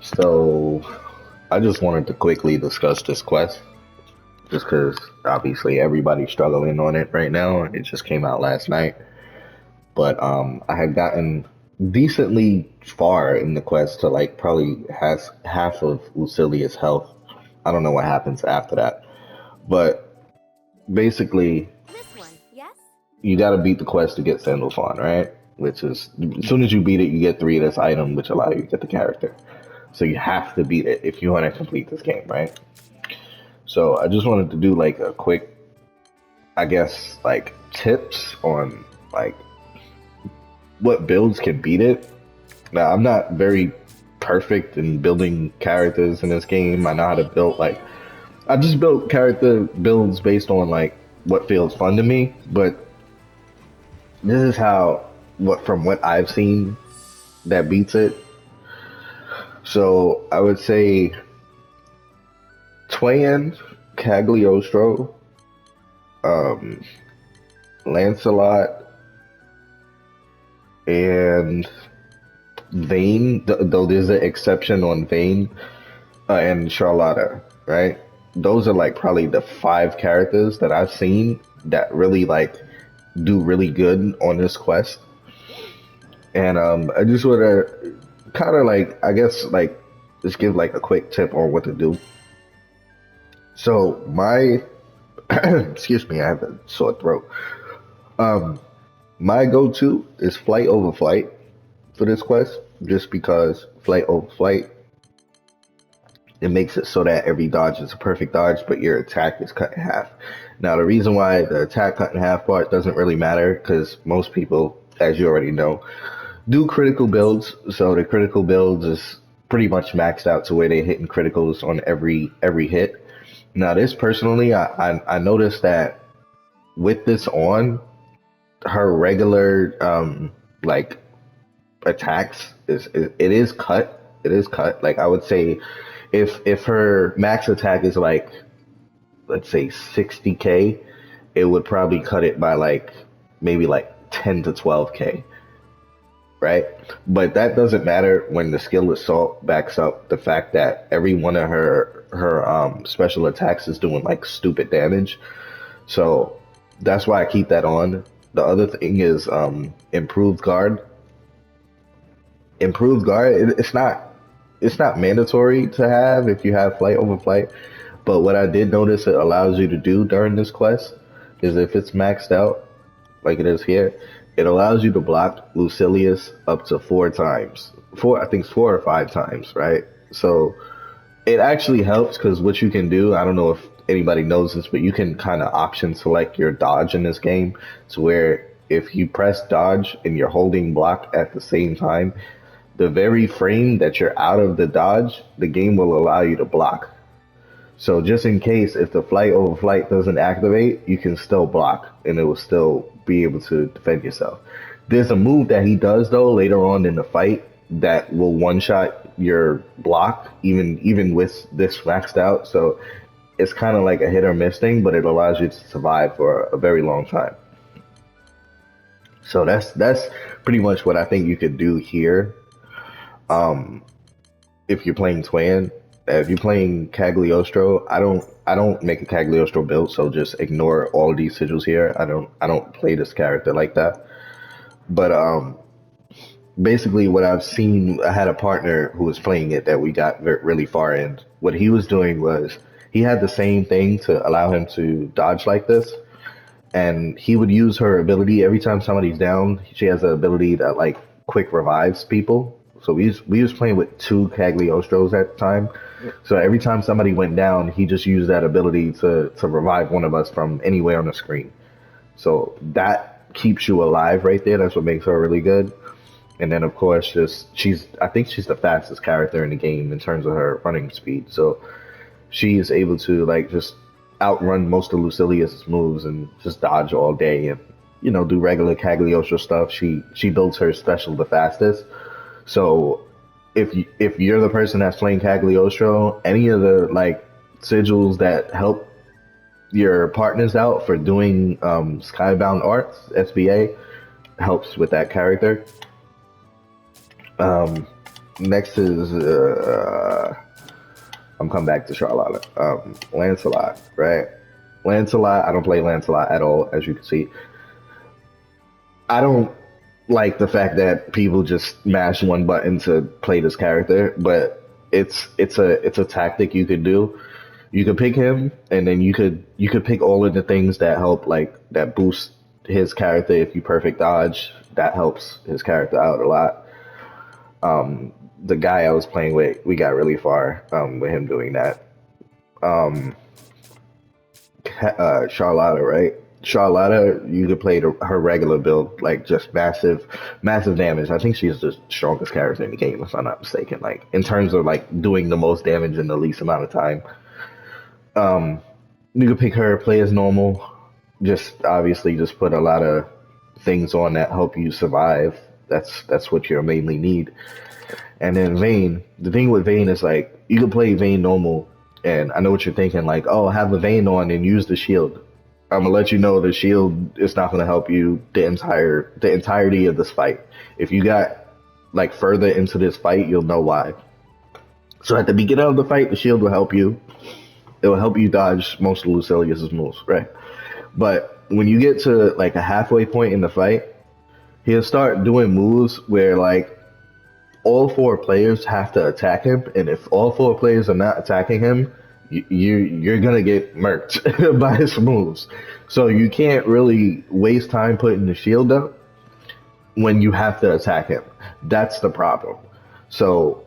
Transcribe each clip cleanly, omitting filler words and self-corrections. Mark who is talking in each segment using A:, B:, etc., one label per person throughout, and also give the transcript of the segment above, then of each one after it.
A: So, I just wanted to quickly discuss this quest, just because obviously everybody's struggling on it right now. It just came out last night, but I had gotten decently far in the quest to like probably has half of Lucilius' health. I don't know what happens after that, but basically,
B: This one, yes?
A: you got to beat the quest to get Sandalphon, right? Which is as soon as you beat it, you get three of this item, which allow you to get the character. So you have to beat it if you want to complete this game, right? So I just wanted to do like a quick, I guess, like tips on like what builds can beat it. Now I'm not very perfect in building characters in this game. I know how to build like I just built character builds based on like what feels fun to me, but this is how what from what I've seen that beats it. So I would say Twain, Cagliostro, um, Lancelot, and Vayne, though there's an exception on Vayne and Charlotta, right? Those are like probably the five characters that I've seen that really like do really good on this quest. And I just want to kind of like, I guess, like, just give like a quick tip on what to do. So, my, excuse me, I have a sore throat. Um, my go to is Flight over Flight for this quest, just because Flight over Flight it makes it so that every dodge is a perfect dodge, but your attack is cut in half. Now, the reason why the attack cut in half part doesn't really matter, because most people, as you already know, do critical builds. So the critical builds is pretty much maxed out to where they're hitting criticals on every hit. Now, this personally, I noticed that with this on, her regular like attacks it is cut. It is cut. Like I would say, if her max attack is like let's say 60k, it would probably cut it by like maybe like 10 to 12k, right? But that doesn't matter when the skill assault backs up the fact that every one of her special attacks is doing like stupid damage. So that's why I keep that on. The other thing is improved guard. Improved guard. It's not mandatory to have if you have flight over flight. But what I did notice it allows you to do during this quest is if it's maxed out, like it is here, it allows you to block Lucilius up to four times. I think it's 4 or 5 times, right? So it actually helps because what you can do, I don't know if anybody knows this, but you can kind of option select your dodge in this game to where if you press dodge and you're holding block at the same time, the very frame that you're out of the dodge, the game will allow you to block. So just in case if the flight over flight doesn't activate, you can still block and it will still be able to defend yourself. There's a move that he does though later on in the fight that will one shot your block even with this maxed out. So it's kind of like a hit or miss thing, but it allows you to survive for a very long time. So that's pretty much what I think you could do here. Um, if you're playing Twan. If you're playing Cagliostro, I don't make a Cagliostro build, so just ignore all of these sigils here. I don't play this character like that. But basically what I've seen, I had a partner who was playing it that we got really far in. What he was doing was he had the same thing to allow him to dodge like this, and he would use her ability every time somebody's down. She has an ability that like quick revives people. So we was playing with two Cagliostros at the time. So every time somebody went down, he just used that ability to revive one of us from anywhere on the screen. So that keeps you alive right there. That's what makes her really good. And then of course, just I think she's the fastest character in the game in terms of her running speed. So she is able to like just outrun most of Lucilius's moves and just dodge all day and do regular Cagliostro stuff. She builds her special the fastest. So if you're the person that's playing Cagliostro, any of the like sigils that help your partners out for doing Skybound Arts (SBA) helps with that character. Um, Next is I'm coming back to Charlotte. Lancelot, right? Lancelot. I don't play Lancelot at all, as you can see. I don't like the fact that people just mash one button to play this character, but it's a tactic you could do. You could pick him, and then you could pick all of the things that help, like that boost his character. If you perfect dodge, that helps his character out a lot. The guy I was playing with, we got really far with him doing that. Um, Charlotta, right? Charlotta, you could play her regular build, like just massive, massive damage. I think she's the strongest character in the game, if I'm not mistaken. Like in terms of like doing the most damage in the least amount of time. Um, you could pick her, play as normal. Just obviously, just put a lot of things on that help you survive. That's what you mainly need. And then Vayne, the thing with Vayne is like you can play Vayne normal, and I know what you're thinking, like, oh, have the Vayne on and use the shield. I'm gonna let you know the shield is not gonna help you the entirety of this fight. If you got like further into this fight, you'll know why. So at the beginning of the fight, the shield will help you. It will help you dodge most of Lucilius's moves, right? But when you get to like a halfway point in the fight, he'll start doing moves where like all four players have to attack him, and if all four players are not attacking him, you're gonna get murked by his moves. So you can't really waste time putting the shield up when you have to attack him. That's the problem. So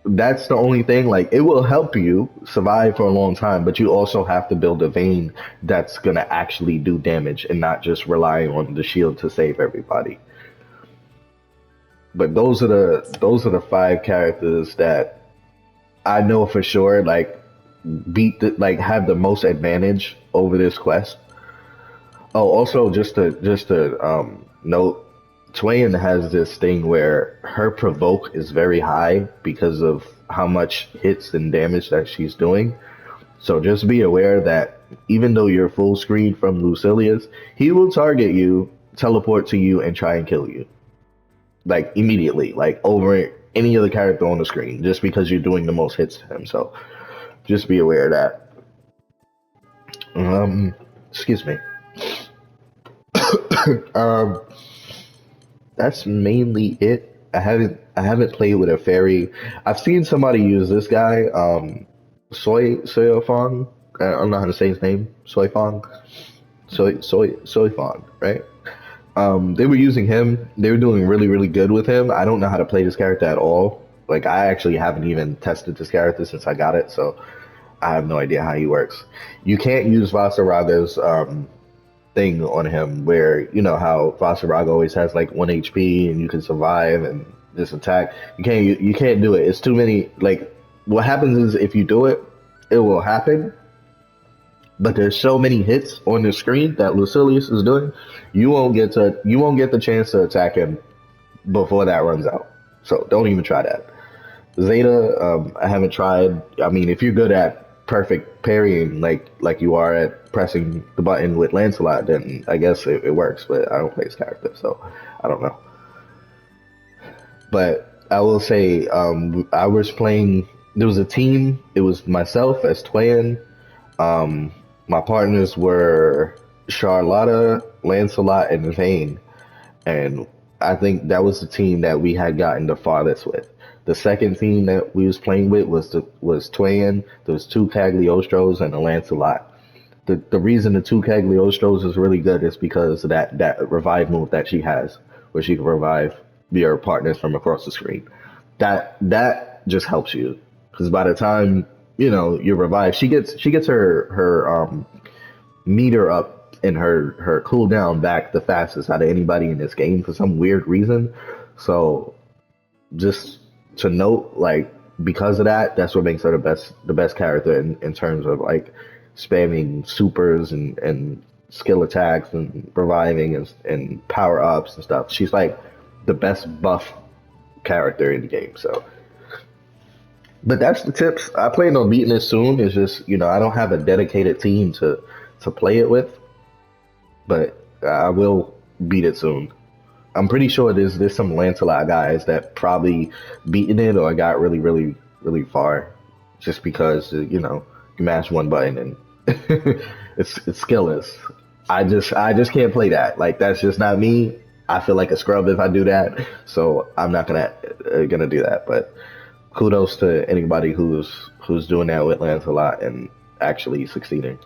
A: that's the only thing. Like it will help you survive for a long time, but you also have to build a Vayne that's gonna actually do damage and not just relying on the shield to save everybody. But those are the five characters that I know for sure like like have the most advantage over this quest. Oh, also just to note, Twain has this thing where her provoke is very high because of how much hits and damage that she's doing. So just be aware that even though you're full screen from Lucilius, he will target you, teleport to you, and try and kill you. Like immediately, like over any other character on the screen, just because you're doing the most hits to him. So just be aware of that. Excuse me. um, that's mainly it. I haven't played with a fairy. I've seen somebody use this guy, Soyofong. I don't know how to say his name. Soyfong, right? They were using him. They were doing really, really good with him. I don't know how to play this character at all. Like I actually haven't even tested this character since I got it, so I have no idea how he works. You can't use Vasaraga's thing on him, where you know how Vasaraga always has like 1 HP and you can survive and just attack. You can't do it. It's too many. Like what happens is if you do it, it will happen, but there's so many hits on the screen that Lucilius is doing, you won't get the chance to attack him before that runs out. So don't even try that. Zeta, I haven't tried. I mean, if you're good at perfect parrying, like you are at pressing the button with Lancelot, then I guess it works. But I don't play his character, so I don't know. But I will say, I was playing. There was a team. It was myself as Twain. Um, my partners were Charlotta, Lancelot, and Vayne, and I think that was the team that we had gotten the farthest with. The second team that we was playing with was Twain. There was two Cagliostros and a Lancelot. The reason the two Cagliostros is really good is because of that revive move that she has, where she can revive your partners from across the screen. That just helps you, because by the time you revive, she gets her meter up and her cooldown back the fastest out of anybody in this game for some weird reason. So just to note, like because of that, that's what makes her the best character in terms of like spamming supers and skill attacks and reviving and power ups and stuff. She's like the best buff character in the game. So, but that's the tips. I plan on beating it soon. It's just I don't have a dedicated team to play it with, but I will beat it soon. I'm pretty sure there's some Lancelot guys that probably beaten it or got really far, just because you mash one button and it's skillless. I just can't play that. Like that's just not me. I feel like a scrub if I do that, so I'm not gonna do that. But kudos to anybody who's doing that with Lancelot and actually succeeding.